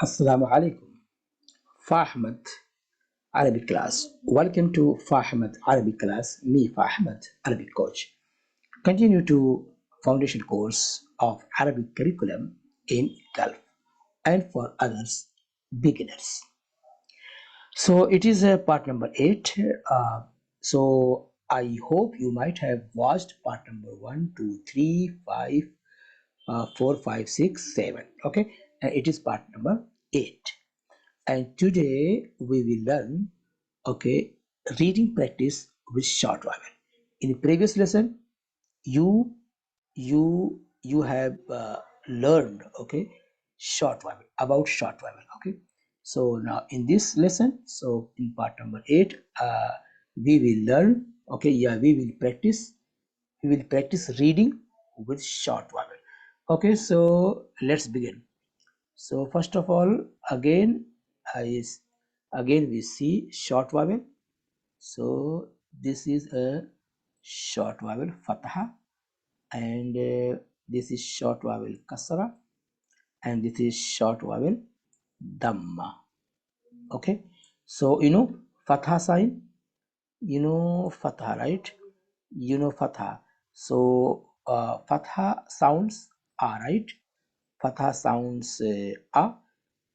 Assalamu alaikum. Ahmad Arabic class. Welcome to Ahmad Arabic class. Me, Ahmad Arabic coach. Continue to foundation course of Arabic curriculum in Gulf and for others beginners. So it is part number 8. So I hope you might have watched part number 1, 2, 3, 5, 4, 5, 6, 7. Okay, and it is part number 8. And today we will learn, okay, reading practice with short vowel. In the previous lesson, you you have learned, okay, short vowel, about short vowel. Okay, so now in this lesson, so in part number 8, we will learn, okay, yeah, we will practice reading with short vowel. Okay, so let's begin. So first of all, again, is again we see short vowel. So this is a short vowel fatha, and this is short vowel kasra, and this is short vowel damma. Okay, so fatha sign, fatha, right? Fatha. So fatha sounds are, right? Fatha sounds a,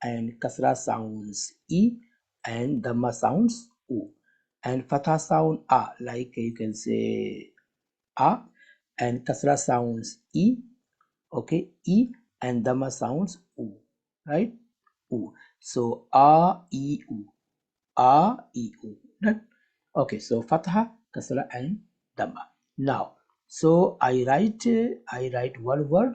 and kasra sounds e, and dhamma sounds u. And fatha sound a, like you can say a, and kasra sounds e, okay, e, and dhamma sounds u, right? U. So a, e, u, a, e, u. Right? Okay, so fatha, kasra, and dhamma. Now, so I write one word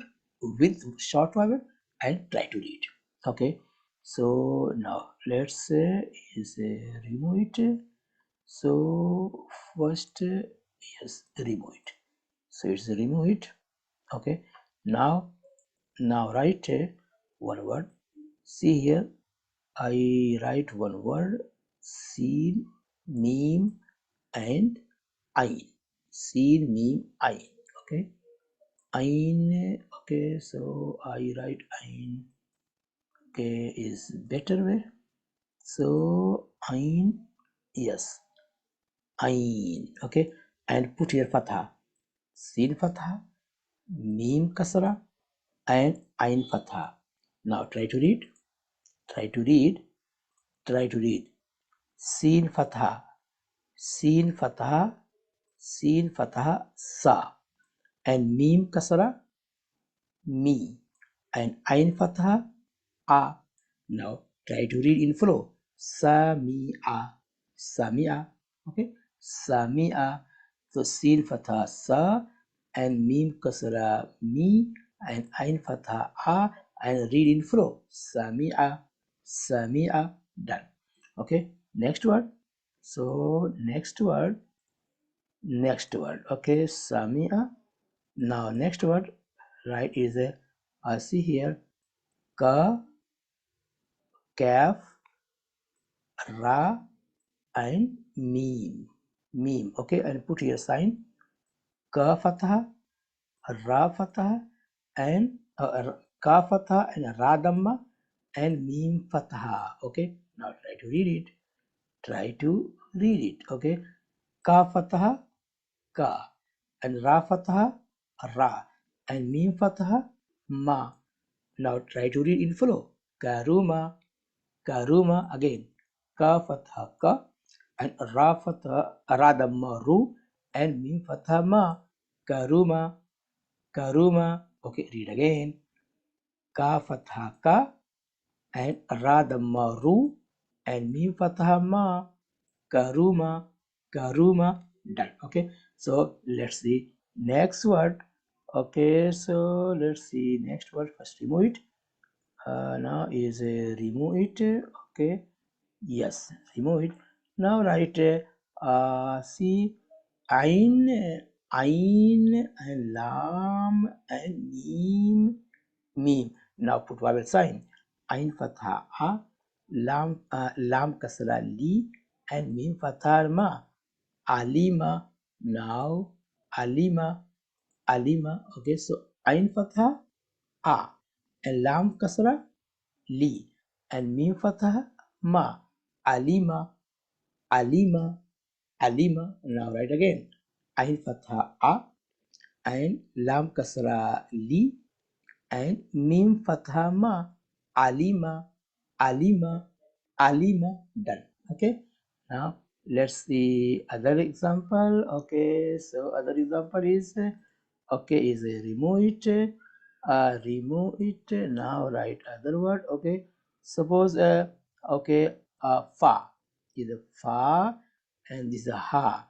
with short vowel and try to read. Okay, so now let's say is remove it. So first, yes, remove it. So it's remove it. Okay, now write one word. See here, I write one word: sin, meme, and ain. Sin, meme, ain. Okay, ain. Okay, so I write ain. Okay, is better way. So ain, yes, ain. Okay, and put here fatha, sin fatha, meme kasra, and ain fatha. Now try to read. Try to read. Try to read. Sin fatha, sin fatha, sin fatha sa, and meme kasra me, and ain fatha a. Now try to read in flow. Sami'a, sami'a. Okay, sami'a. So sin fatha sa, and meme kasra mi, and ain fatha a, and read in flow. Sami'a, sami'a. Done. Okay, next word. So next word. Okay, sami'a. Now next word, right, is a see here, ka, kaf, ra, and meme. Meme. Okay, and put here sign ka fatha, ra fatha, and ka fatha, and ra dhamma, and meme fatha. Okay, now try to read it. Try to read it. Okay, ka fatha, ka, and ra fatha, ra, and meme fatha, ma. Now try to read in flow. Karuma, karuma again. Ka fatha ka, and ra fatha ra dhamma ru, and mim fatha ma. Karuma, karuma. Okay, read again. Ka fatha ka, and ra dhamma ru, and mim fatha ma. Karuma, karuma. Done. Okay, so let's see next word. Okay, so let's see next word. First remove it. Now is remove it. Okay, yes, remove it. Now write see, ain, ain, and lam, and meme, meme. Now put vowel sign. Ain fatha a, lam kasra li, and meme fatha ma. Alima. Now alima, alima. Okay, so ain fatha a, and lam kasra li, and mim fatha ma, alima, alima, alima. Now write again. Ain fatha a and lam kasra li and mim fatha ma, alima, alima, alima. Done. Okay. Now let's see other example. Okay, so other example is okay, is a remove it, remove it. Now write other word. Okay, suppose okay, fa is a fa and this is a ha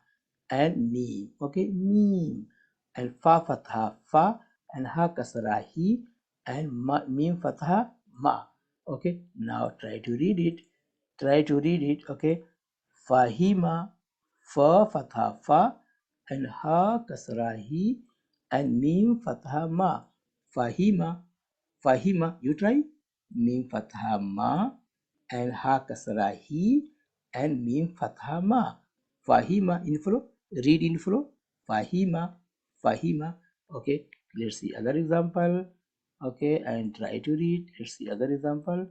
and meme. Okay, meme and fa fatha fa and ha kasra hi and meme fatha ma. Okay, now try to read it. Try to read it. Okay, fahima, fa fatha fa and ha kasra hi and mim fatha ma. Fahima, fahima. You try. Mim fatha ma and ha kasra hi and mim fatha ma. Fahima in flow. Read in flow. Fahima, fahima. Okay. Let's see other example. Okay, and try to read. Let's see other example.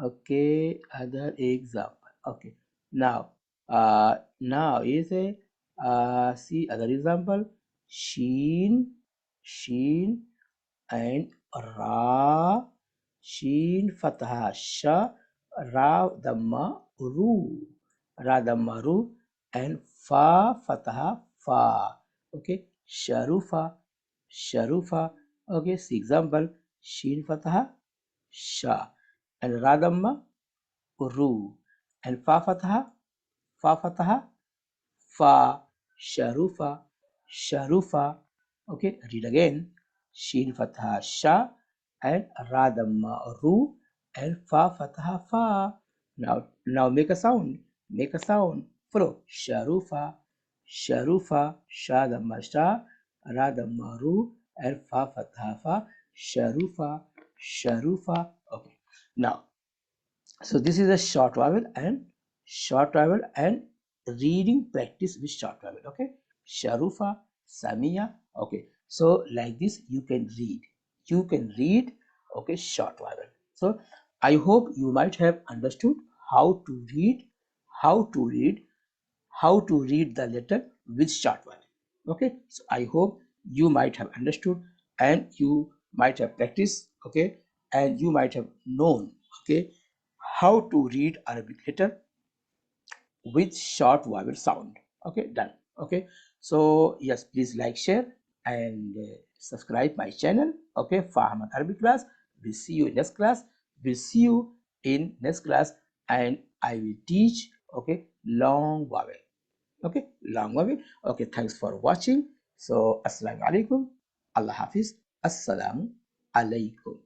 Okay, other example. Okay. Now is a see other example. Sheen, sheen and ra, sheen fatha sha, ra dhamma ru, ra dhamma ru and fa fatha fa. Okay, sharufa, sharufa. Okay, see example. Sheen fatha sha and ra dhamma ru and fa fatha fa, sharufa, sharufa. Okay, read again. Shin fatha sha and ra dhamma ru and fa fatha fa. Now make a sound. Make a sound. Follow. Sharufa, sharufa, sha dhamma sha, ra dhamma ru and fa fatha fa. Sharufa, sharufa. Okay. Now so this is a short vowel and reading practice with short vowel. Okay, sharufa, samia. Okay, so like this you can read. Okay, short vowel. So I hope you might have understood how to read, how to read how to read the letter with short vowel. Okay, so I hope you might have understood and you might have practiced. Okay, and you might have known. Okay, how to read Arabic letter with short vowel sound. Okay, done. Okay, so yes, please like, share and subscribe my channel. Okay, for Ahmad Arabic class. We'll see you in next class. We'll see you in next class and I will teach okay long vowel. Okay, long vowel. Okay, thanks for watching. So assalamu alaikum, Allah hafiz, assalamu alaikum.